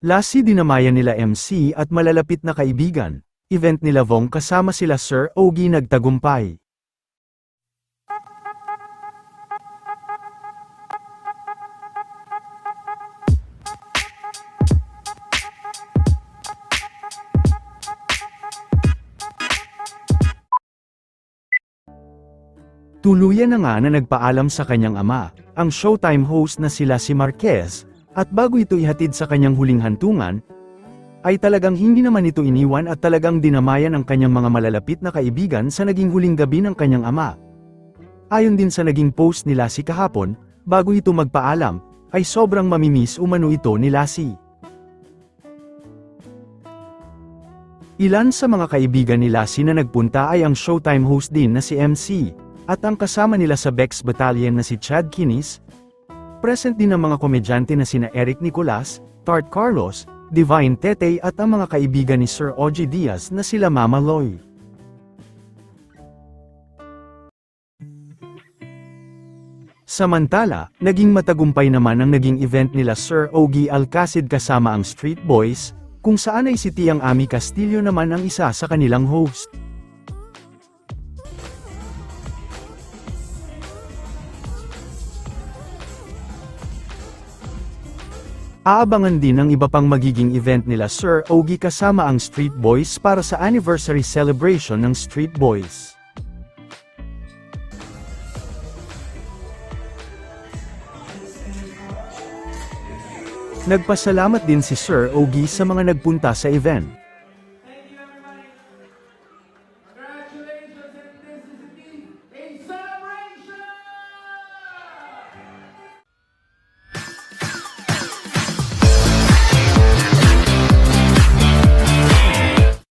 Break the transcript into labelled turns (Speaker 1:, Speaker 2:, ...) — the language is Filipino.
Speaker 1: Lassie dinamayan nila MC at malalapit na kaibigan. Event nila Vong kasama sila Sir Ogie nagtagumpay. Tuluyan na nga na nagpaalam sa kanyang ama, ang Showtime host na sila si Marquez, at bago ito ihatid sa kanyang huling hantungan, ay talagang hindi naman ito iniwan at talagang dinamayan ang kanyang mga malalapit na kaibigan sa naging huling gabi ng kanyang ama. Ayon din sa naging post ni Lassie kahapon, bago ito magpaalam, ay sobrang mamimiss umano ito ni Lassie. Ilan sa mga kaibigan ni Lassie na nagpunta ay ang Showtime host din na si MC, at ang kasama nila sa Bex Battalion na si Chad Kinis. Present din ang mga komedyante na sina Eric Nicolas, Tart Carlos, Divine Tete at ang mga kaibigan ni Sir Ogie Diaz na sila Mama Loy. Samantala, naging matagumpay naman ang naging event nila Sir Ogie Alcacid kasama ang Street Boys, kung saan ay si Tiang Ami Castillo naman ang isa sa kanilang host. Aabangan din ang iba pang magiging event nila Sir Ogie kasama ang Street Boys para sa anniversary celebration ng Street Boys. Nagpasalamat din si Sir Ogie sa mga nagpunta sa event.